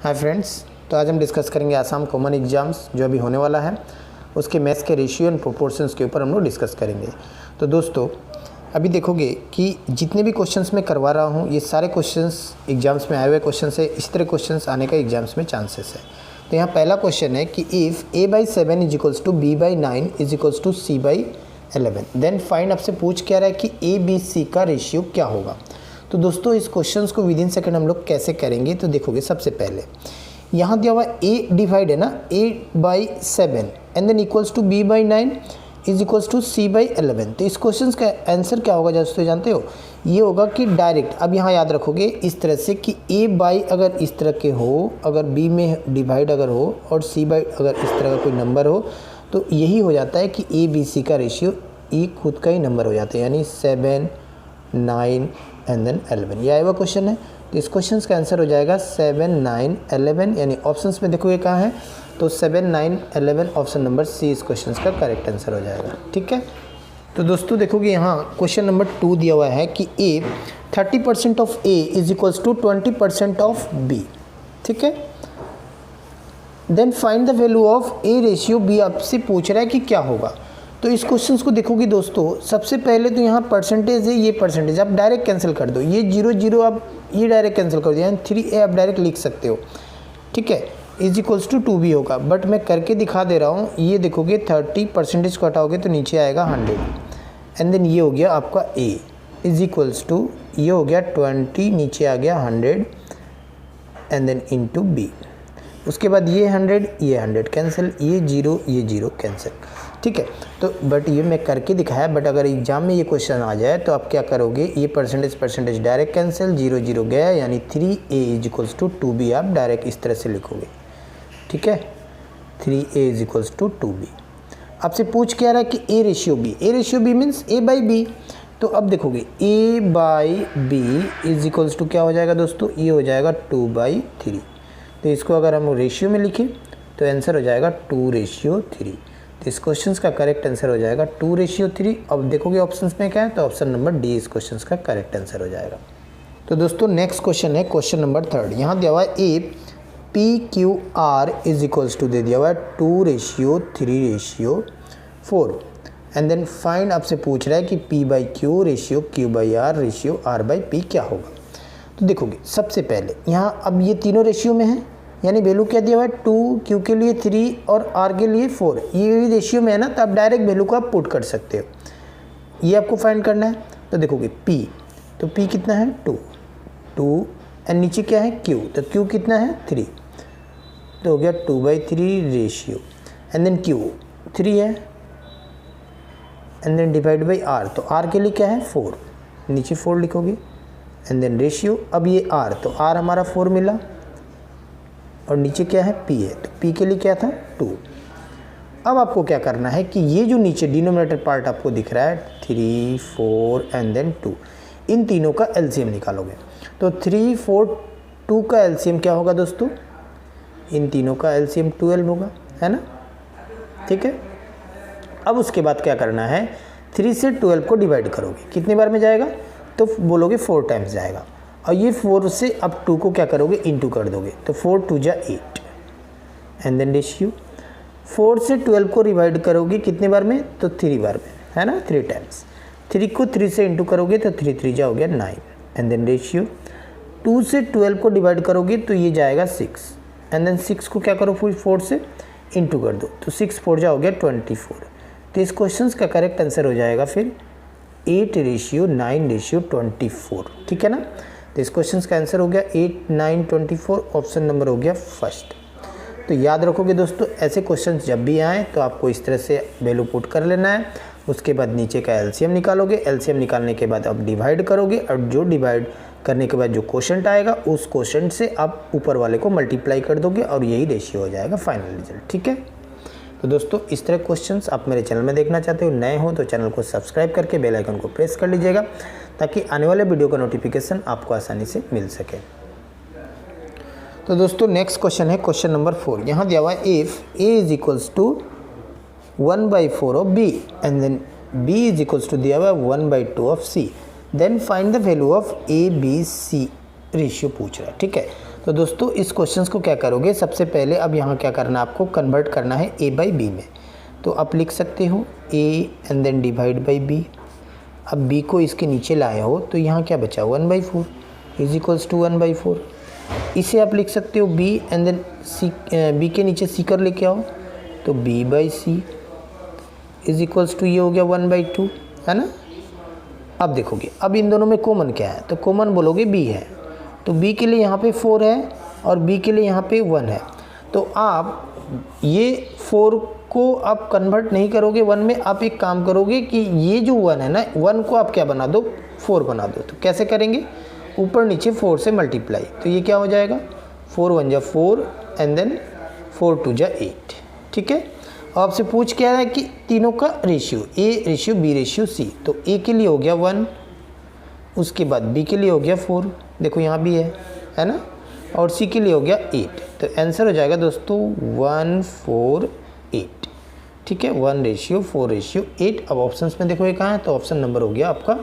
Hi friends, तो आज हम डिस्कस करेंगे आसाम कॉमन एग्जाम्स जो अभी होने वाला है, उसके मैथ्स के रेशियो एंड प्रोपोर्शंस के ऊपर हम लोग डिस्कस करेंगे। तो दोस्तों अभी देखोगे कि जितने भी क्वेश्चंस मैं करवा रहा हूँ ये सारे क्वेश्चंस एग्जाम्स में आए हुए क्वेश्चंस है। इस तरह क्वेश्चंस आने का एग्जाम्स में चांसेस है। तो यहाँ पहला क्वेश्चन है कि if a/7 is equals to b/9 is equals to c/11 then find. आपसे पूछ क्या रहा है कि a/b/c का रेशियो क्या होगा। तो दोस्तों इस क्वेश्चंस को विद इन सेकंड हम लोग कैसे करेंगे, तो देखोगे सबसे पहले यहाँ दिया हुआ a डिवाइड है ना a/7 and then equals to b/9 is equals to c/11। तो इस क्वेश्चन का आंसर क्या होगा दोस्तों, जानते हो ये होगा कि डायरेक्ट। अब यहाँ याद रखोगे इस तरह से कि a/, अगर इस तरह के हो, अगर b में डिवाइड अगर हो और c/ अगर इस तरह का कोई नंबर हो, तो यही हो जाता है कि a/b/c का रेशियो ये खुद का ही नंबर हो जाता है, यानी 7, 9 एंड देन 11। ये आया हुआ क्वेश्चन है। तो इस क्वेश्चन का आंसर हो जाएगा 7, 9, 11, यानी ऑप्शंस में देखोगे कहाँ है, तो 7, 9, 11 ऑप्शन नंबर सी इस क्वेश्चन का करेक्ट आंसर हो जाएगा। ठीक है, तो दोस्तों देखोगे यहाँ क्वेश्चन नंबर 2 दिया हुआ है कि a 30% of a is equals to 20% of b. ठीक है, then find the value of a ratio b. आपसे पूछ रहा है कि क्या होगा। तो इस क्वेश्चंस को देखोगे दोस्तों, सबसे पहले तो यहाँ परसेंटेज है, ये परसेंटेज आप डायरेक्ट कैंसिल कर दो, ये 0, 0 आप ये डायरेक्ट कैंसिल कर दो, यानी 3a आप डायरेक्ट लिख सकते हो। ठीक है, इज इक्वल्स टू 2b होगा, बट मैं करके दिखा दे रहा हूँ। ये देखोगे 30% को हटाओगे तो नीचे आएगा 100 एंड देन ये हो गया आपका a इज इक्वल्स टू, ये हो गया 20, नीचे आ गया 100 एंड देन इंटू b। उसके बाद ये 100 कैंसिल, ये 0 कैंसिल। ठीक है, तो बट ये मैं करके दिखाया, बट अगर एग्जाम में ये क्वेश्चन आ जाए तो आप क्या करोगे, ये परसेंटेज डायरेक्ट कैंसिल, 0, 0 गया, यानी 3a is equals to 2b आप डायरेक्ट इस तरह से लिखोगे। ठीक है, 3a is equals to 2b। आपसे पूछ क्या रहा है कि a ratio b means a/b। तो अब देखोगे a/b इज इक्वल्स टू क्या हो जाएगा दोस्तों, ये हो जाएगा 2/3। तो इसको अगर हम रेशियो में लिखें तो आंसर हो जाएगा 2:3। तो इस क्वेश्चन का करेक्ट आंसर हो जाएगा 2:3। अब देखोगे ऑप्शंस में क्या है, तो ऑप्शन नंबर डी इस क्वेश्चन का करेक्ट आंसर हो जाएगा। तो दोस्तों नेक्स्ट क्वेश्चन है क्वेश्चन नंबर 3। यहाँ दिया हुआ है ए PQR इज इक्वल्स टू दे दिया हुआ है 2:3:4 एंड देन फाइंड। आपसे पूछ रहा है कि P/Q ratio Q/R ratio R/P क्या होगा। तो देखोगे सबसे पहले यहाँ अब ये तीनों रेशियो में है, यानी वैल्यू क्या दिया हुआ है 2, Q के लिए 3 और R के लिए 4। ये भी रेशियो में है ना, तो आप डायरेक्ट वैल्यू को आप पुट कर सकते हो। ये आपको फाइंड करना है। तो देखोगे P, तो P कितना है 2 एंड नीचे क्या है Q, तो Q कितना है 3, तो हो गया 2/3 रेशियो एंड देन Q 3 है and then divide by R, तो R के लिए क्या है 4, नीचे 4 लिखोगे एंड देन रेशियो। अब ये R, तो R हमारा 4 मिला और नीचे क्या है P है, तो P के लिए क्या था 2। अब आपको क्या करना है कि ये जो नीचे डिनोमिनेटर पार्ट आपको दिख रहा है 3, 4 एंड देन 2, इन तीनों का एलसीएम निकालोगे। तो 3, 4, 2 का एलसीएम क्या होगा दोस्तों, इन तीनों का एलसीएम 12 होगा, है ना। ठीक है, अब उसके बाद क्या करना है, 3 से 12 को डिवाइड करोगे, कितनी बार में जाएगा, तो बोलोगे 4 टाइम्स जाएगा। और ये 4 से अब 2 को क्या करोगे, इंटू कर दोगे, तो 4 2 जा 8 एंड देन रेशियो। 4 से 12 को डिवाइड करोगे कितने बार में, तो 3 बार में, है ना, 3 टाइम्स। 3 को 3 से इंटू करोगे तो 3 3 जा हो गया 9 एंड देन रेशियो। 2 से 12 को डिवाइड करोगे तो ये जाएगा 6 एंड देन 6 को क्या करो फिर 4 से इंटू कर दो, तो 6 4 जा हो गया 24। तो इस क्वेश्चन का करेक्ट आंसर हो जाएगा फिर 8:9:24। ठीक है ना। तो इस क्वेश्चन का आंसर हो गया 8, 9, 24, ऑप्शन नंबर हो गया फर्स्ट। तो याद रखोगे दोस्तों, ऐसे क्वेश्चंस जब भी आएँ तो आपको इस तरह से वैल्यू पुट कर लेना है। उसके बाद नीचे का एलसीएम निकालोगे, एलसीएम निकालने के बाद आप डिवाइड करोगे और जो डिवाइड करने के बाद जो क्वोशंट आएगा उस क्वोशंट से आप ऊपर वाले को मल्टीप्लाई कर दोगे और यही रेशियो हो जाएगा फाइनल रिजल्ट। ठीक है, तो दोस्तों इस तरह क्वेश्चंस आप मेरे चैनल में देखना चाहते हो, नए हो तो चैनल को सब्सक्राइब करके बेल आइकन को प्रेस कर लीजिएगा ताकि आने वाले वीडियो का नोटिफिकेशन आपको आसानी से मिल सके। तो दोस्तों नेक्स्ट क्वेश्चन है क्वेश्चन नंबर 4। यहाँ दिया हुआ है if a is equals to 1/4 of b and then b is equals to दिया हुआ है 1/2 of c, then find the value of a b c ratio पूछ रहा है। ठीक है, तो दोस्तों इस क्वेश्चन को क्या करोगे, सबसे पहले अब यहाँ क्या करना है, आपको कन्वर्ट करना है a बाई बी में। तो आप लिख सकते हो a and then divide by b। अब b को इसके नीचे लाए हो तो यहाँ क्या बचा 1/4 इज इक्वल्स टू 1/4। इसे आप लिख सकते हो b and then c, b के नीचे c कर लेके आओ तो b/c इज इक्वल्स टू ये हो गया 1/2, है ना। अब देखोगे अब इन दोनों में कॉमन क्या है, तो कॉमन बोलोगे b है, तो b के लिए यहाँ पे 4 है और b के लिए यहाँ पे 1 है। तो आप ये 4 को आप कन्वर्ट नहीं करोगे 1 में, आप एक काम करोगे कि ये जो 1 है ना, 1 को आप क्या बना दो 4 बना दो। तो कैसे करेंगे, ऊपर नीचे 4 से मल्टीप्लाई, तो ये क्या हो जाएगा 4 1 जा 4 एंड देन 4 2 जा 8, ठीक है। आपसे पूछ क्या है कि तीनों का ratio a ratio b ratio c, तो a के लिए हो गया 1, उसके बाद b के लिए हो गया 4, देखो यहाँ भी है ना, और c के लिए हो गया 8। तो आंसर हो जाएगा दोस्तों 1 4 8, ठीक है, 1 रेशियो 4 रेशियो 8। अब ऑप्शंस में देखो ये कहाँ है, तो ऑप्शन नंबर हो गया आपका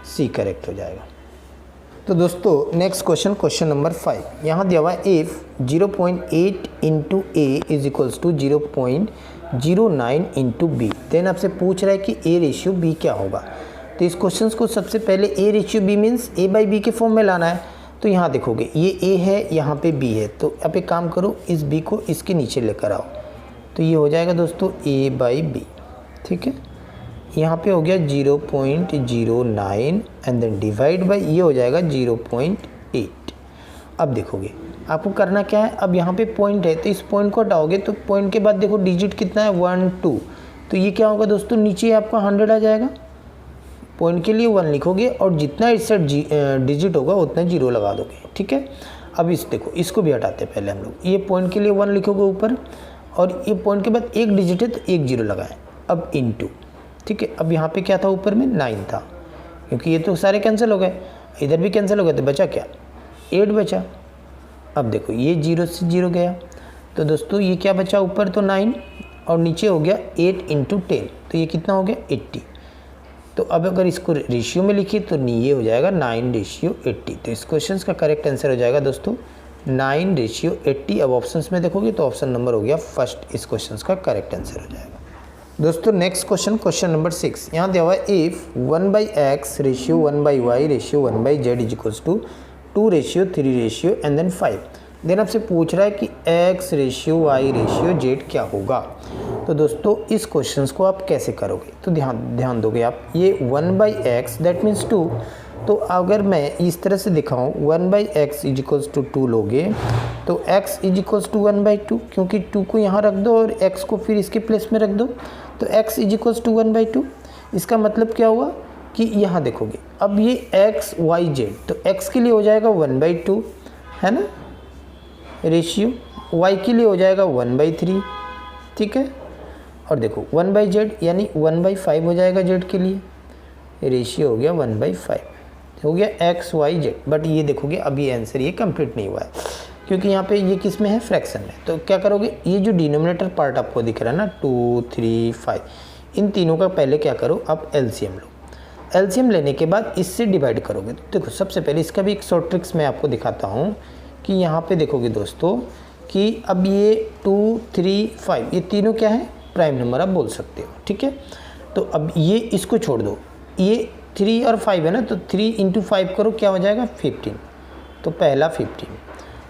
सी करेक्ट हो जाएगा। तो दोस्तों नेक्स्ट क्वेश्चन, क्वेश्चन नंबर 5, यहाँ दिया हुआ है if 0.8 into a is equals to 0.09 into b, then आपसे पूछ रहा है कि ए रेशियो बी क्या होगा। तो इस क्वेश्चन को सबसे पहले a ratio b means a by b के फॉर्म में लाना है। तो यहाँ देखोगे ये ए है, यहाँ पे बी है, तो आप एक काम करो इस बी को इसके नीचे लेकर आओ, तो ये हो जाएगा दोस्तों ए बाई बी, ठीक है। यहाँ पे हो गया 0.09 एंड देन डिवाइड बाई ये हो जाएगा 0.8। अब देखोगे आपको करना क्या है, अब यहाँ पे पॉइंट है तो इस पॉइंट को हटाओगे तो पॉइंट के बाद देखो डिजिट कितना है 1 2, तो ये क्या होगा दोस्तों नीचे आपका 100 आ जाएगा। पॉइंट के लिए 1 लिखोगे और जितना इससे डिजिट होगा उतना 0 लगा दोगे, ठीक है। अब इस देखो इसको भी हटाते हैं पहले हम लोग, ये पॉइंट के लिए 1 लिखोगे ऊपर और ये पॉइंट के बाद एक डिजिट है तो एक 0 लगाएं। अब इनटू, ठीक है। अब यहाँ पे क्या था ऊपर में 9 था, क्योंकि ये तो सारे कैंसिल हो गए, इधर भी कैंसिल हो गए, तो बचा क्या 8 बचा। अब देखो ये 0 से 0 गया, तो दोस्तों ये क्या बचा ऊपर तो 9 और नीचे हो गया 8 इंटू 10, तो ये कितना हो गया 80। तो अब अगर इसको रेशियो में लिखिए तो ये हो जाएगा 9 रेशियो 80। तो इस क्वेश्चन का करेक्ट आंसर हो जाएगा दोस्तों 9 रेशियो 80। अब ऑप्शंस में देखोगे तो ऑप्शन नंबर हो गया फर्स्ट, इस क्वेश्चन का करेक्ट आंसर हो जाएगा। दोस्तों नेक्स्ट क्वेश्चन, क्वेश्चन नंबर 6, यहाँ दिया हुआ है if 1/x ratio 1/y ratio 1/z is equals to 2 ratio 3 ratio and then 5, then आपसे पूछ रहा है कि x ratio y ratio z क्या होगा। तो दोस्तों इस क्वेश्चन को आप कैसे करोगे, तो ध्यान दोगे आप, ये 1/x दैट मीन्स 2, तो अगर मैं इस तरह से दिखाऊं 1/x इज इक्वल्स टू 2 लोगे तो x इज इक्वल्स टू 1/2, क्योंकि 2 को यहाँ रख दो और x को फिर इसके प्लेस में रख दो, तो x इज इक्वल्स टू 1/2। इसका मतलब क्या हुआ कि यहाँ देखोगे अब ये x y z, तो x के लिए हो जाएगा 1/2, है ना, रेशियो y के लिए हो जाएगा 1/3, ठीक है, और देखो 1/z यानी 1/5 हो जाएगा z के लिए, रेशियो हो गया 1/5, हो गया x y z। बट ये देखोगे अब ये आंसर ये कंप्लीट नहीं हुआ है, क्योंकि यहाँ पे ये किस में है, फ्रैक्शन में। तो क्या करोगे, ये जो डिनोमिनेटर पार्ट आपको दिख रहा है ना 2 3 5, इन तीनों का पहले क्या करो आप एलसीएम लो। एलसीएम लेने के बाद इससे डिवाइड करोगे। तो देखो सबसे पहले इसका भी एक शॉर्ट ट्रिक्स मैं आपको दिखाता हूँ कि यहाँ पे देखोगे दोस्तों कि अब ये 2 3 5 ये तीनों क्या है, प्राइम नंबर आप बोल सकते हो, ठीक है। तो अब ये इसको छोड़ दो, ये 3 और 5 है ना, तो 3 इंटू 5 करो क्या हो जाएगा 15, तो पहला 15।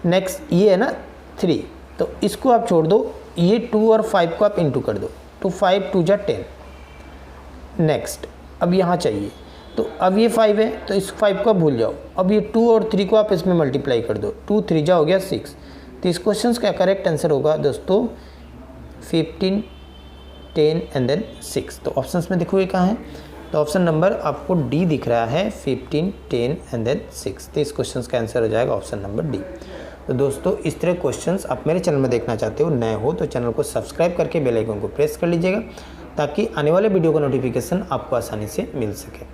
नेक्स्ट ये है ना 3, तो इसको आप छोड़ दो, ये 2 और 5 को आप इंटू कर दो, तो 5 2 जा 10। नेक्स्ट अब यहाँ चाहिए, तो अब ये 5 है तो इस 5 को आप भूल जाओ, अब ये 2 और 3 को आप इसमें मल्टीप्लाई कर दो, 2 3 जा हो गया 6। तो इस क्वेश्चन का करेक्ट आंसर होगा दोस्तों 15 10 एंड देन 6। तो ऑप्शंस में देखोगे कहाँ है, तो ऑप्शन नंबर आपको डी दिख रहा है 15 10 एंड देन 6। तो इस क्वेश्चन का आंसर हो जाएगा ऑप्शन नंबर डी। तो दोस्तों इस तरह क्वेश्चंस आप मेरे चैनल में देखना चाहते हो, नए हो तो चैनल को सब्सक्राइब करके बेल आइकन को प्रेस कर लीजिएगा, ताकि आने वाले वीडियो का नोटिफिकेशन आपको आसानी से मिल सके।